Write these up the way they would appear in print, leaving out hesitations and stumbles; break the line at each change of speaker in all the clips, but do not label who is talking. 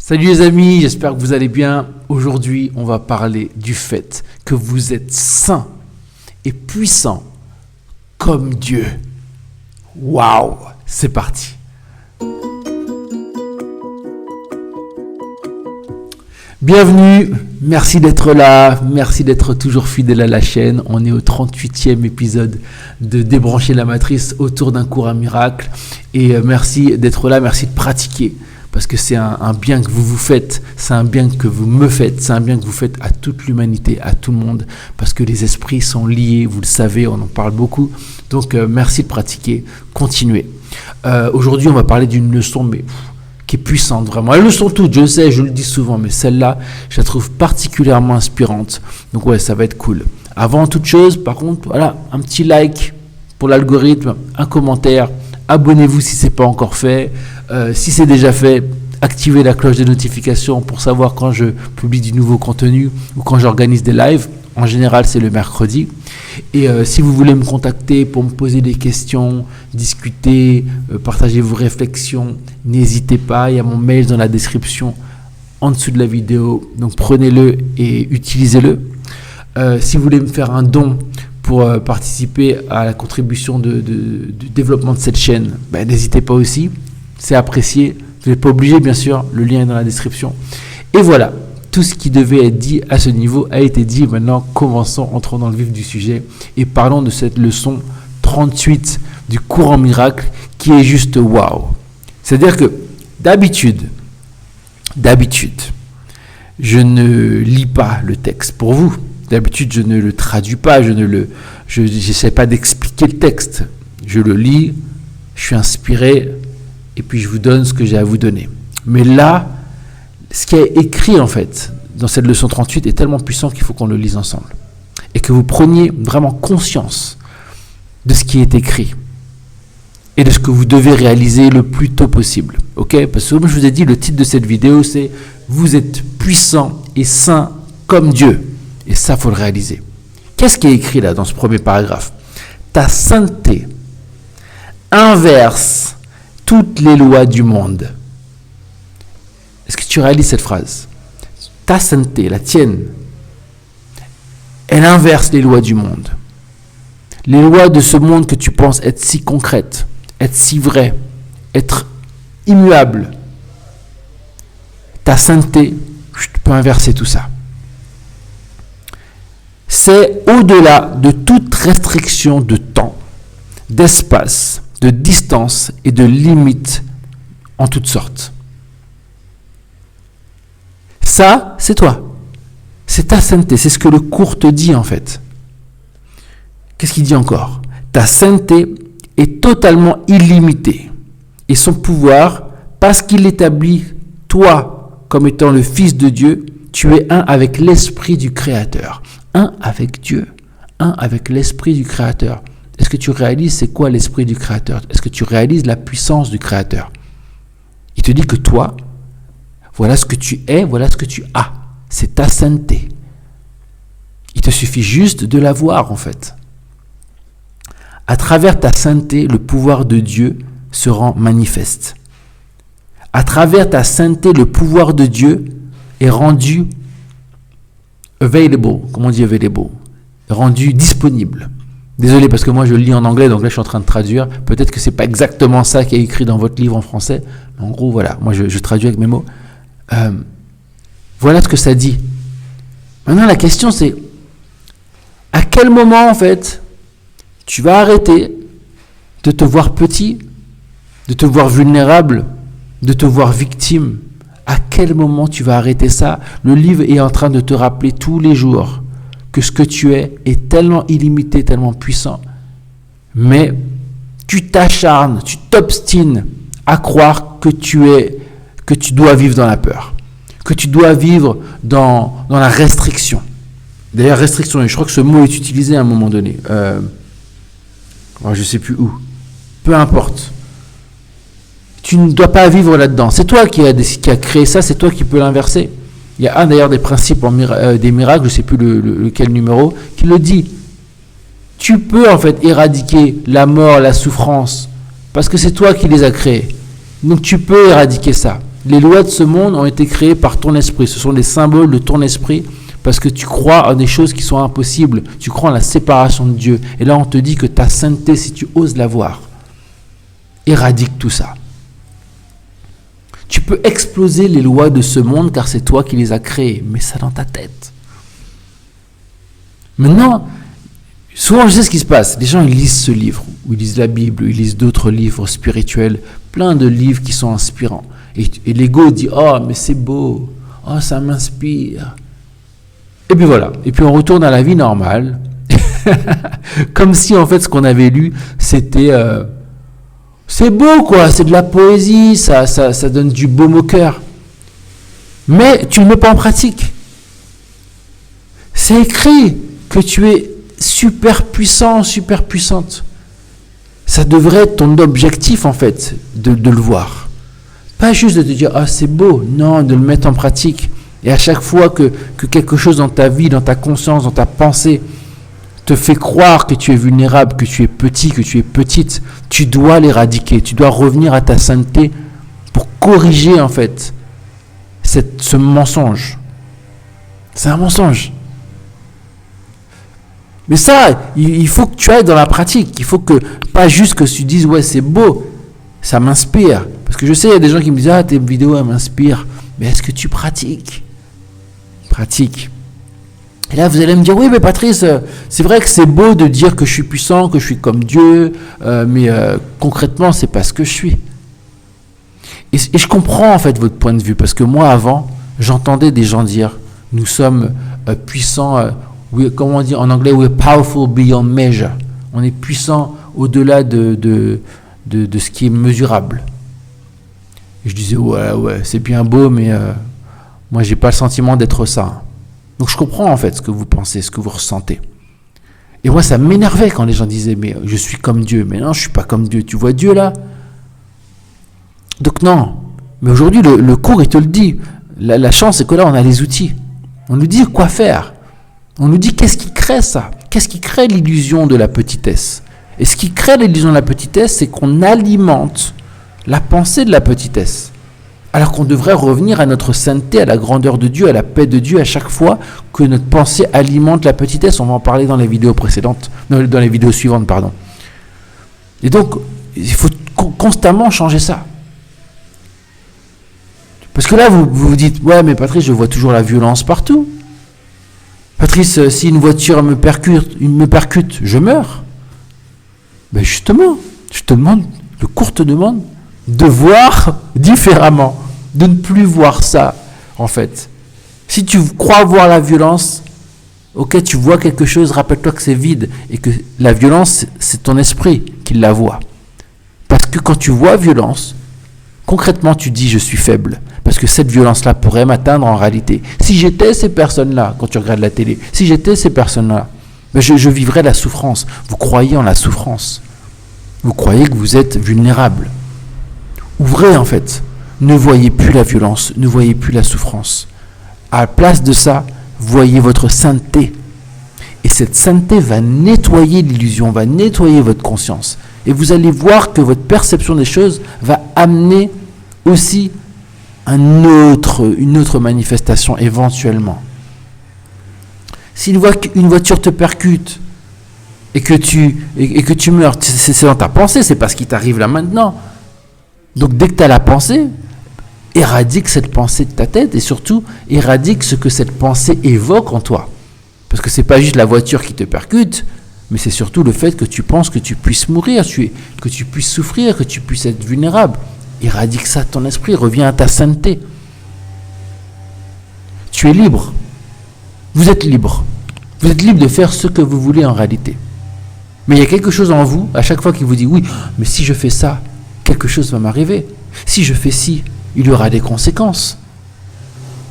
Salut les amis, j'espère que vous allez bien. Aujourd'hui, on va parler du fait que vous êtes saints et puissants comme Dieu. Waouh, c'est parti. Bienvenue, merci d'être là, merci d'être toujours fidèle à la chaîne. On est au 38e épisode de Débrancher la matrice autour d'un cours à miracle. Et merci d'être là, merci de pratiquer. Parce que c'est un bien que vous faites, c'est un bien que vous me faites, c'est un bien que vous faites à toute l'humanité, à tout le monde. Parce que les esprits sont liés, vous le savez, on en parle beaucoup. Donc merci de pratiquer, continuez. Aujourd'hui, on va parler d'une leçon qui est puissante, vraiment. Elles le sont toutes, je sais, je le dis souvent, mais celle-là, je la trouve particulièrement inspirante. Donc ouais, ça va être cool. Avant toute chose, par contre, voilà, un petit like pour l'algorithme, un commentaire. Abonnez-vous si ce n'est pas encore fait. Si c'est déjà fait, activez la cloche de notification pour savoir quand je publie du nouveau contenu ou quand j'organise des lives. En général, c'est le mercredi. Et si vous voulez me contacter pour me poser des questions, discuter, partager vos réflexions, n'hésitez pas. Il y a mon mail dans la description en dessous de la vidéo. Donc prenez-le et utilisez-le. Si vous voulez me faire un don pour participer à la contribution du développement de cette chaîne, n'hésitez pas aussi, c'est apprécié. Vous n'êtes pas obligé, bien sûr, le lien est dans la description. Et voilà, tout ce qui devait être dit à ce niveau a été dit. Maintenant, commençons, entrons dans le vif du sujet et parlons de cette leçon 38 du cours en miracle qui est juste waouh. C'est-à-dire que d'habitude, je ne lis pas le texte pour vous. D'habitude, je ne le traduis pas, je n'essaie pas d'expliquer le texte. Je le lis, je suis inspiré, et puis je vous donne ce que j'ai à vous donner. Mais là, ce qui est écrit en fait dans cette leçon 38 est tellement puissant qu'il faut qu'on le lise ensemble. Et que vous preniez vraiment conscience de ce qui est écrit. Et de ce que vous devez réaliser le plus tôt possible. Ok ? Parce que comme je vous ai dit, le titre de cette vidéo, c'est « Vous êtes puissants et saints comme Dieu ». Et ça, il faut le réaliser. Qu'est-ce qui est écrit là dans ce premier paragraphe ? Ta sainteté inverse toutes les lois du monde. Est-ce que tu réalises cette phrase ? Ta sainteté, la tienne, elle inverse les lois du monde. Les lois de ce monde que tu penses être si concrètes, être si vraies, être immuables. Ta sainteté, tu peux inverser tout ça. C'est au-delà de toute restriction de temps, d'espace, de distance et de limites en toutes sortes. Ça, c'est toi. C'est ta sainteté. C'est ce que le cours te dit en fait. Qu'est-ce qu'il dit encore ? Ta sainteté est totalement illimitée. Et son pouvoir, parce qu'il établit toi comme étant le Fils de Dieu, tu es un avec l'Esprit du Créateur. Un avec Dieu, un avec l'Esprit du Créateur. Est-ce que tu réalises c'est quoi l'Esprit du Créateur ? Est-ce que tu réalises la puissance du Créateur ? Il te dit que toi, voilà ce que tu es, voilà ce que tu as. C'est ta sainteté. Il te suffit juste de la voir en fait. À travers ta sainteté, le pouvoir de Dieu se rend manifeste. À travers ta sainteté, le pouvoir de Dieu est rendu available, comment on dit available, rendu disponible. Désolé parce que moi je lis en anglais, donc là je suis en train de traduire. Peut-être que c'est pas exactement ça qui est écrit dans votre livre en français. Mais en gros, voilà, moi je traduis avec mes mots. Voilà ce que ça dit. Maintenant la question c'est, à quel moment en fait tu vas arrêter de te voir petit, de te voir vulnérable, de te voir victime ? À quel moment tu vas arrêter ça ? Le livre est en train de te rappeler tous les jours que ce que tu es est tellement illimité, tellement puissant. Mais tu t'acharnes, tu t'obstines à croire que tu dois vivre dans la peur, que tu dois vivre dans la restriction. D'ailleurs, restriction, je crois que ce mot est utilisé à un moment donné. Je ne sais plus où. Peu importe. Tu ne dois pas vivre là-dedans. C'est toi qui a créé ça, c'est toi qui peux l'inverser. Il y a d'ailleurs des principes des miracles, je ne sais plus lequel numéro, qui le dit. Tu peux en fait éradiquer la mort, la souffrance, parce que c'est toi qui les as créés. Donc tu peux éradiquer ça. Les lois de ce monde ont été créées par ton esprit. Ce sont des symboles de ton esprit parce que tu crois en des choses qui sont impossibles. Tu crois en la séparation de Dieu. Et là, on te dit que ta sainteté, si tu oses la voir, éradique tout ça. Tu peux exploser les lois de ce monde car c'est toi qui les as créées. Mais ça dans ta tête. Maintenant, souvent je sais ce qui se passe. Les gens ils lisent ce livre, ou ils lisent la Bible, ou ils lisent d'autres livres spirituels, plein de livres qui sont inspirants. Et l'ego dit « Oh, mais c'est beau. Oh, ça m'inspire. » Et puis voilà. Et puis on retourne à la vie normale. Comme si en fait ce qu'on avait lu, c'était... c'est beau quoi, c'est de la poésie, ça donne du baume au cœur. Mais tu ne le mets pas en pratique. C'est écrit que tu es super puissant, super puissante. Ça devrait être ton objectif en fait, de le voir. Pas juste de te dire « Ah, c'est beau », non, de le mettre en pratique. Et à chaque fois que quelque chose dans ta vie, dans ta conscience, dans ta pensée, te fait croire que tu es vulnérable, que tu es petit, que tu es petite, tu dois l'éradiquer. Tu dois revenir à ta sainteté pour corriger en fait ce mensonge. C'est un mensonge. Mais ça, il faut que tu ailles dans la pratique. Il faut que, pas juste que tu dises « Ouais, c'est beau, ça m'inspire ». Parce que je sais, il y a des gens qui me disent « Ah, tes vidéos, elles m'inspirent ». Mais est-ce que tu pratiques ? Pratique. Et là, vous allez me dire « Oui, mais Patrice, c'est vrai que c'est beau de dire que je suis puissant, que je suis comme Dieu, mais concrètement, c'est pas ce que je suis. » Et je comprends en fait votre point de vue, parce que moi, avant, j'entendais des gens dire « Nous sommes puissants ». Comment on dit en anglais, we're powerful beyond measure. On est puissant au-delà de ce qui est mesurable. Et je disais, ouais, c'est bien beau, mais moi, j'ai pas le sentiment d'être ça. Donc, je comprends en fait ce que vous pensez, ce que vous ressentez. Et moi, ça m'énervait quand les gens disaient, mais je suis comme Dieu. Mais non, je suis pas comme Dieu. Tu vois Dieu là ? Donc, non. Mais aujourd'hui, le cours, il te le dit. La chance, c'est que là, on a les outils. On nous dit quoi faire. On nous dit qu'est-ce qui crée ça ? Qu'est-ce qui crée l'illusion de la petitesse ? Et ce qui crée l'illusion de la petitesse, c'est qu'on alimente la pensée de la petitesse. Alors qu'on devrait revenir à notre sainteté, à la grandeur de Dieu, à la paix de Dieu, à chaque fois que notre pensée alimente la petitesse. On va en parler dans les vidéos précédentes, dans les vidéos suivantes, pardon. Et donc, il faut constamment changer ça. Parce que là, vous vous dites, ouais, mais Patrice, je vois toujours la violence partout. Patrice, si une voiture me percute, je meurs. Ben justement, je te demande, le cours te demande de voir différemment, de ne plus voir ça, en fait. Si tu crois voir la violence, ok, tu vois quelque chose, rappelle-toi que c'est vide et que la violence, c'est ton esprit qui la voit. Parce que quand tu vois violence, concrètement, tu dis « je suis faible ». Parce que cette violence-là pourrait m'atteindre en réalité. Si j'étais ces personnes-là, quand tu regardes la télé, si j'étais ces personnes-là, ben je vivrais la souffrance. Vous croyez en la souffrance. Vous croyez que vous êtes vulnérable. Ouvrez en fait. Ne voyez plus la violence, ne voyez plus la souffrance. À la place de ça, voyez votre sainteté. Et cette sainteté va nettoyer l'illusion, va nettoyer votre conscience. Et vous allez voir que votre perception des choses va amener aussi une autre manifestation éventuellement. Si une voiture te percute et que tu meurs, c'est dans ta pensée, c'est pas ce qui t'arrive là maintenant. Donc dès que tu as la pensée, éradique cette pensée de ta tête et surtout éradique ce que cette pensée évoque en toi. Parce que c'est pas juste la voiture qui te percute, mais c'est surtout le fait que tu penses que tu puisses mourir, que tu puisses souffrir, que tu puisses être vulnérable. Éradique ça de ton esprit, reviens à ta sainteté. Tu es libre. Vous êtes libre. Vous êtes libre de faire ce que vous voulez en réalité. Mais il y a quelque chose en vous, à chaque fois qui vous dit, oui, mais si je fais ça, quelque chose va m'arriver. Si je fais ci, il y aura des conséquences.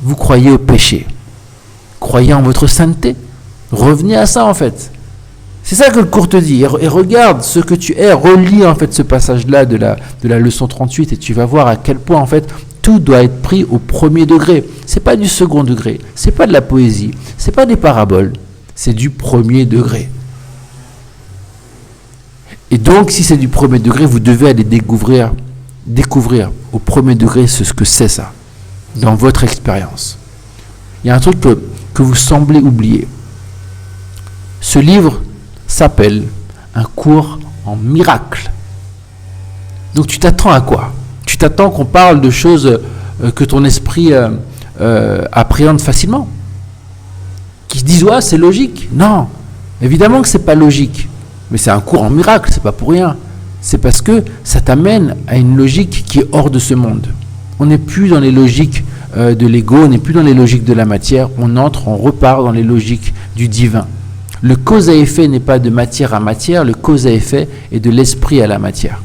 Vous croyez au péché. Croyez en votre sainteté. Revenez à ça en fait. C'est ça que le cours te dit. Et regarde ce que tu es. Relis en fait ce passage-là de la leçon 38 et tu vas voir à quel point en fait tout doit être pris au premier degré. C'est pas du second degré. C'est pas de la poésie. C'est pas des paraboles. C'est du premier degré. Et donc si c'est du premier degré, vous devez aller découvrir découvrir au premier degré ce que c'est ça, dans votre expérience. Il y a un truc que vous semblez oublier. Ce livre s'appelle Un cours en miracle. Donc tu t'attends à quoi? Tu t'attends qu'on parle de choses que ton esprit appréhende facilement, qui se disent ouais, c'est logique. Non, évidemment que c'est pas logique, mais c'est un cours en miracle, c'est pas pour rien. C'est parce que ça t'amène à une logique qui est hors de ce monde. On n'est plus dans les logiques de l'ego, on n'est plus dans les logiques de la matière, on repart dans les logiques du divin. Le cause à effet n'est pas de matière à matière, le cause à effet est de l'esprit à la matière.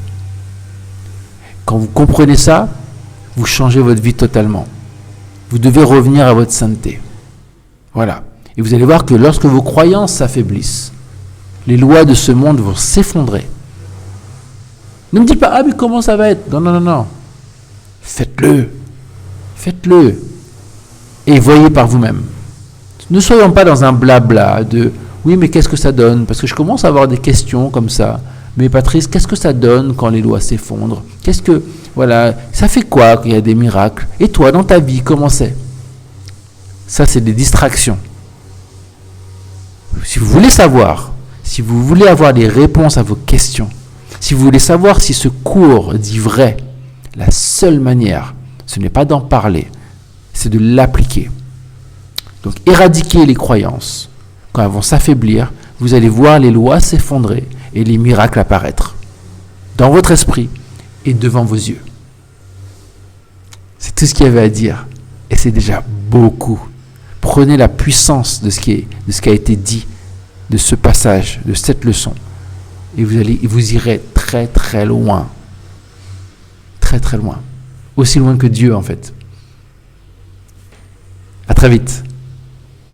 Quand vous comprenez ça, vous changez votre vie totalement. Vous devez revenir à votre sainteté. Voilà. Et vous allez voir que lorsque vos croyances s'affaiblissent, les lois de ce monde vont s'effondrer. Ne me dites pas, ah mais comment ça va être? Non, non, non, non. Faites-le. Faites-le. Et voyez par vous-même. Ne soyons pas dans un blabla de, oui mais qu'est-ce que ça donne? Parce que je commence à avoir des questions comme ça. Mais Patrice, qu'est-ce que ça donne quand les lois s'effondrent? Qu'est-ce que, voilà, ça fait quoi qu'il y a des miracles? Et toi, dans ta vie, comment c'est? Ça, c'est des distractions. Si vous voulez savoir, si vous voulez avoir des réponses à vos questions, si vous voulez savoir si ce cours dit vrai, la seule manière, ce n'est pas d'en parler, c'est de l'appliquer. Donc, éradiquer les croyances. Quand elles vont s'affaiblir, vous allez voir les lois s'effondrer et les miracles apparaître dans votre esprit et devant vos yeux. C'est tout ce qu'il y avait à dire. Et c'est déjà beaucoup. Prenez la puissance de ce qui a été dit, de ce passage, de cette leçon. Et vous irez très très loin. Très très loin. Aussi loin que Dieu en fait. À très vite.